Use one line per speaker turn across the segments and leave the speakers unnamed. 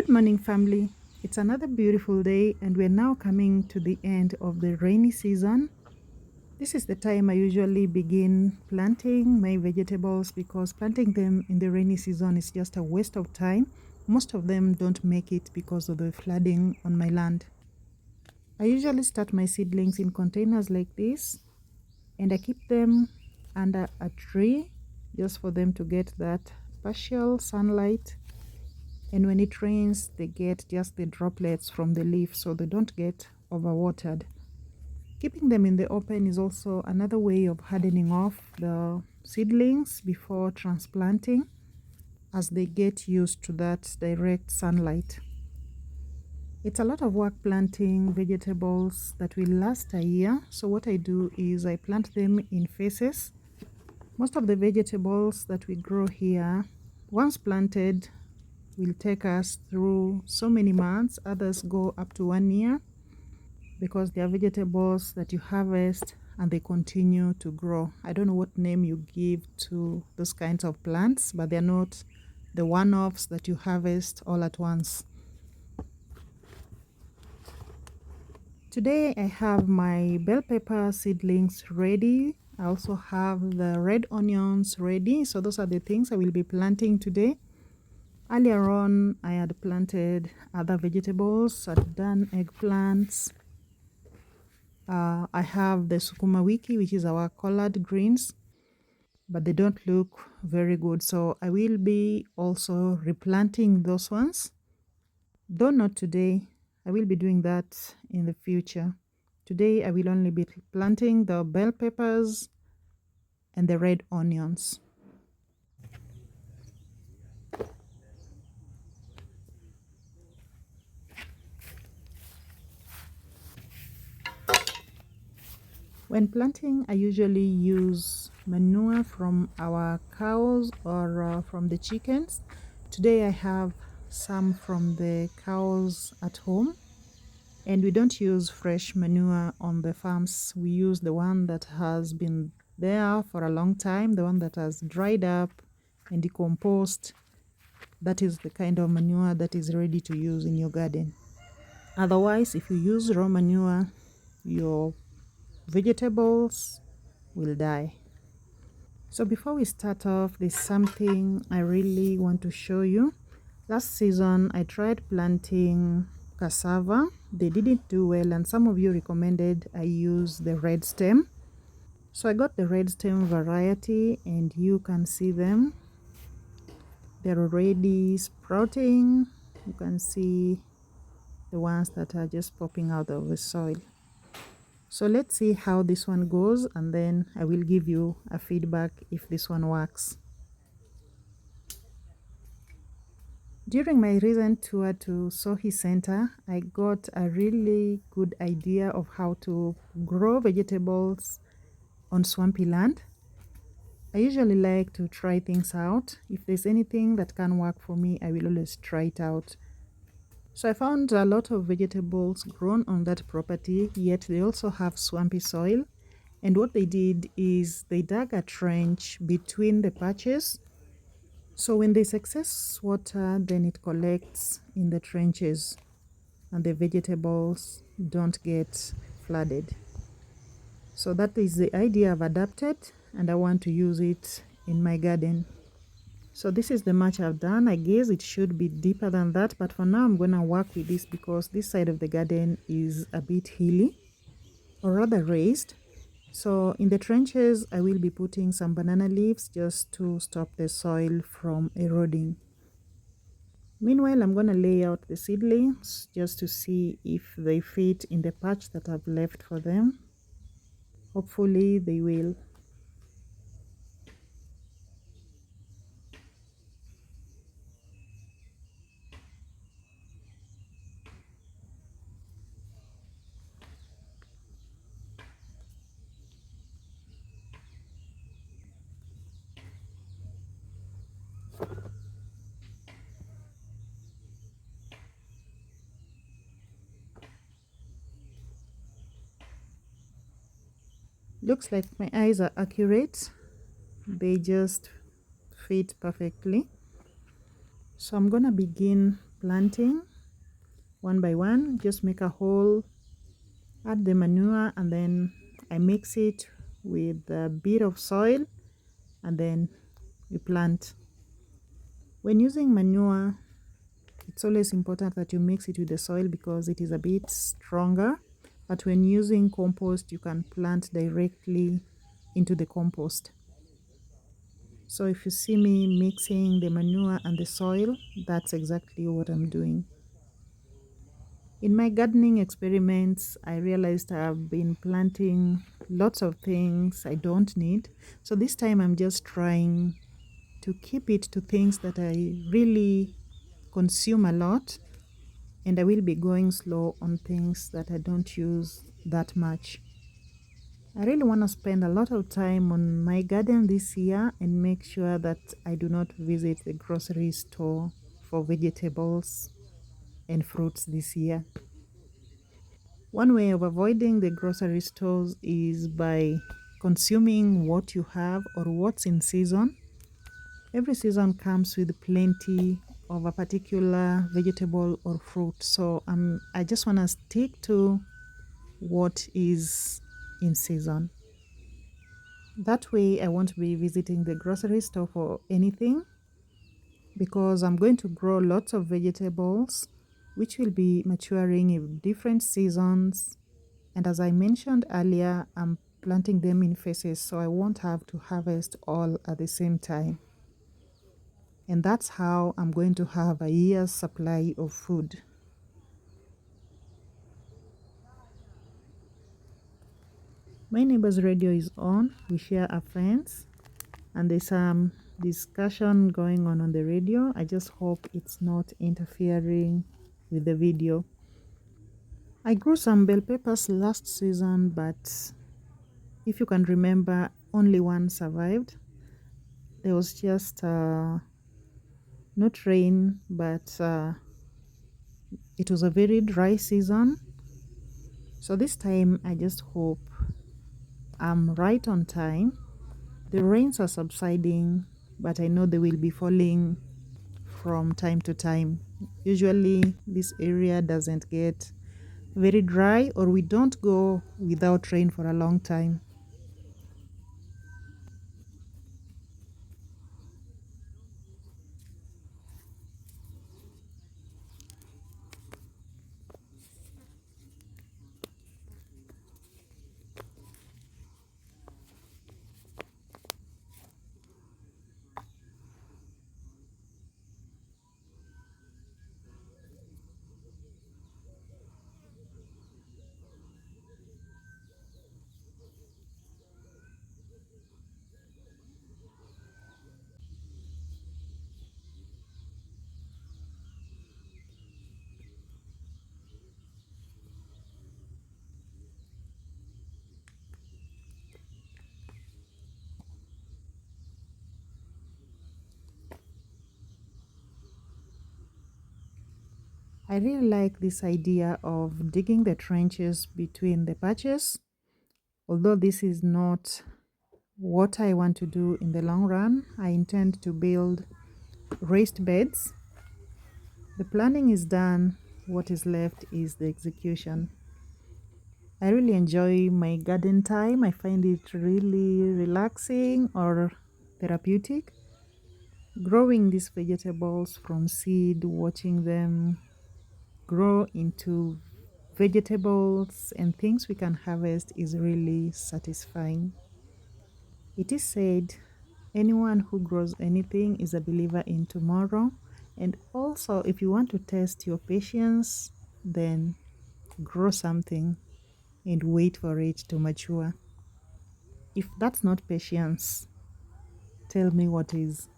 Good morning, family. It's another beautiful day, and we're now coming to the end of the rainy season. This is the time I usually begin planting my vegetables because planting them in the rainy season is just a waste of time. Most of them don't make it because of the flooding on my land. I usually start my seedlings in containers like this, and I keep them under a tree just for them to get that partial sunlight. And when it rains, they get just the droplets from the leaf so they don't get overwatered. Keeping them in the open is also another way of hardening off the seedlings before transplanting as they get used to that direct sunlight. It's a lot of work planting vegetables that will last a year. So what I do is I plant them in phases. Most of the vegetables that we grow here, once planted, will take us through so many months. Others go up to 1 year because they are vegetables that you harvest and they continue to grow. I don't know what name you give to those kinds of plants, but they're not the one-offs that you harvest all at once. Today I have my bell pepper seedlings ready. I also have the red onions ready. So those are the things I will be planting today. Earlier on, I had planted other vegetables. I'd done eggplants. I have the sukuma wiki, which is our collard greens, but they don't look very good. So I will be also replanting those ones, though not today. I will be doing that in the future. Today, I will only be planting the bell peppers and the red onions. When planting, I usually use manure from our cows or from the chickens. Today I have some from the cows at home, and we don't use fresh manure on the farms. We use the one that has been there for a long time, the one that has dried up and decomposed. That is the kind of manure that is ready to use in your garden. Otherwise, if you use raw manure, your vegetables will die. So before we start off, there's something I really want to show you. Last season I tried planting cassava. They didn't do well, and some of you recommended I use the red stem. So I got the red stem variety, and you can see them. They're already sprouting. You can see the ones that are just popping out of the soil. So let's see how this one goes, and then I will give you a feedback if this one works. During my recent tour to Sohi Center, I got a really good idea of how to grow vegetables on swampy land. I usually like to try things out. If there's anything that can work for me, I will always try it out. So I found a lot of vegetables grown on that property, yet they also have swampy soil. And what they did is they dug a trench between the patches. So when there's excess water, then it collects in the trenches and the vegetables don't get flooded. So that is the idea I've adapted, and I want to use it in my garden. So this is the mulch I've done. I guess it should be deeper than that, but for now I'm going to work with this because this side of the garden is a bit hilly, or rather raised. So in the trenches I will be putting some banana leaves just to stop the soil from eroding. Meanwhile, I'm going to lay out the seedlings just to see if they fit in the patch that I've left for them. Hopefully they will. Looks like my eyes are accurate. They just fit perfectly. So I'm gonna begin planting one by one. Just make a hole, add the manure, and then I mix it with a bit of soil, and then we plant. When using manure, it's always important that you mix it with the soil because it is a bit stronger. But when using compost, you can plant directly into the compost. So if you see me mixing the manure and the soil, that's exactly what I'm doing. In my gardening experiments, I realized I've been planting lots of things I don't need. So this time I'm just trying to keep it to things that I really consume a lot, and I will be going slow on things that I don't use that much. I really want to spend a lot of time on my garden this year and make sure that I do not visit the grocery store for vegetables and fruits this year. One way of avoiding the grocery stores is by consuming what you have or what's in season. Every season comes with plenty of a particular vegetable or fruit, so I just want to stick to what is in season. That way I won't be visiting the grocery store for anything, because I'm going to grow lots of vegetables which will be maturing in different seasons. And as I mentioned earlier, I'm planting them in phases, so I won't have to harvest all at the same time. And that's how I'm going to have a year's supply of food. My neighbor's radio is on. We share a fence, and there's some discussion going on the radio. I just hope it's not interfering with the video. I grew some bell peppers last season, but if you can remember, only one survived. There was just not rain, but it was a very dry season. So this time I just hope I'm right on time. The rains are subsiding, but I know they will be falling from time to time. Usually this area doesn't get very dry, or we don't go without rain for a long time. I really like this idea of digging the trenches between the patches, although this is not what I want to do in the long run. I intend to build raised beds. The planning is done, what is left is the execution. I really enjoy my garden time. I find it really relaxing or therapeutic. Growing these vegetables from seed, watching them grow into vegetables and things we can harvest is really satisfying. It is said anyone who grows anything is a believer in tomorrow. And also, if you want to test your patience, then grow something and wait for it to mature. If that's not patience, tell me what is.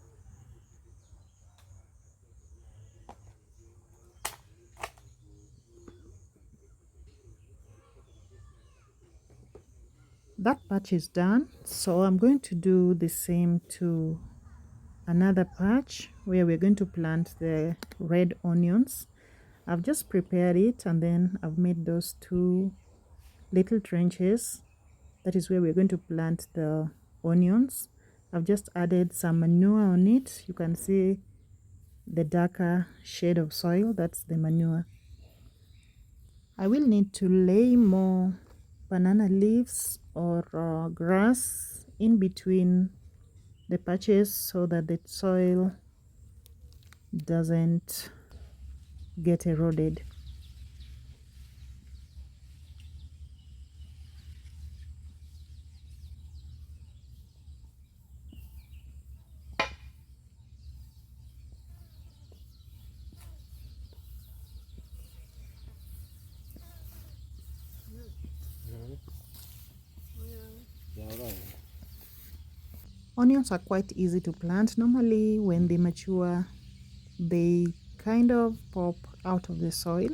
That patch is done, so I'm going to do the same to another patch where we're going to plant the red onions. I've just prepared it, and then I've made those two little trenches. That is where we're going to plant the onions. I've just added some manure on it. You can see the darker shade of soil, that's the manure. I will need to lay more banana leaves or grass in between the patches so that the soil doesn't get eroded. Onions are quite easy to plant. Normally when they mature, they kind of pop out of the soil.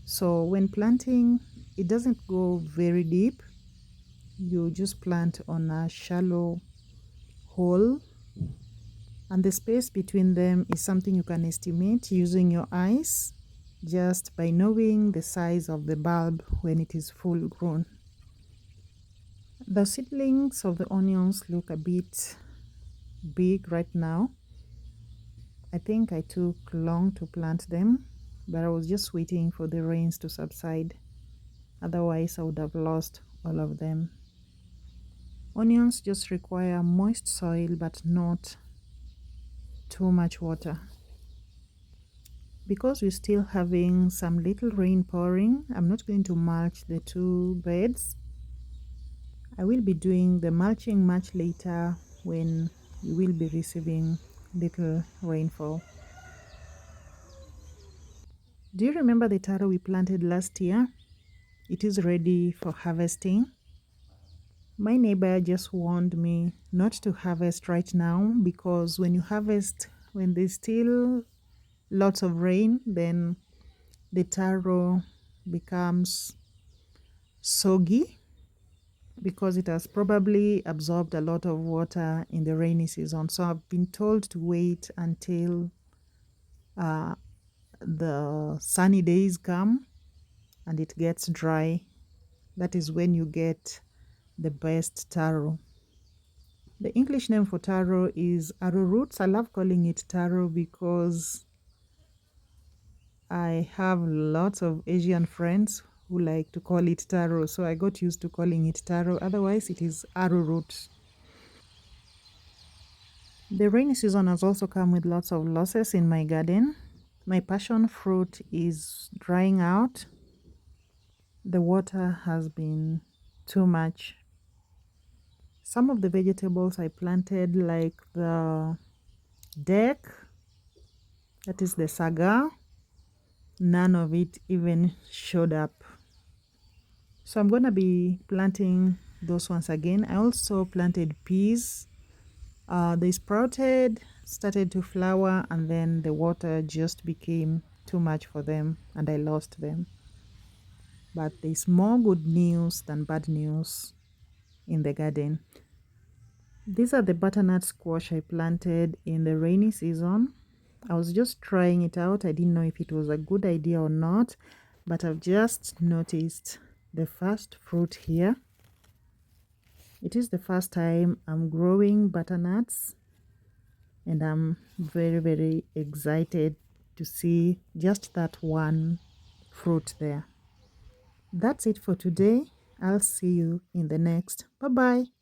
So when planting, it doesn't go very deep. You just plant on a shallow hole, and the space between them is something you can estimate using your eyes just by knowing the size of the bulb when it is full grown. The seedlings of the onions look a bit big right now. I think I took long to plant them, but I was just waiting for the rains to subside. Otherwise, I would have lost all of them. Onions just require moist soil, but not too much water. Because we're still having some little rain pouring, I'm not going to mulch the two beds. I will be doing the mulching much later when we will be receiving little rainfall. Do you remember the taro we planted last year? It is ready for harvesting. My neighbor just warned me not to harvest right now because when you harvest when there's still lots of rain, then the taro becomes soggy because it has probably absorbed a lot of water in the rainy season. So I've been told to wait until the sunny days come and it gets dry. That is when you get the best taro. The English name for taro is arrowroots. I love calling it taro because I have lots of Asian friends who like to call it taro, so I got used to calling it taro. Otherwise, it is arrowroot. The rainy season has also come with lots of losses in my garden. My passion fruit is drying out. The water has been too much. Some of the vegetables I planted, like the deck, that is the saga, none of it even showed up. So I'm going to be planting those ones again. I also planted peas. They sprouted, started to flower, and then the water just became too much for them and I lost them. But there's more good news than bad news in the garden. These are the butternut squash I planted in the rainy season. I was just trying it out. I didn't know if it was a good idea or not, but I've just noticed the first fruit here. It is the first time I'm growing butternuts, and I'm very, very excited to see just that one fruit there. That's it for today. I'll see you in the next. Bye bye.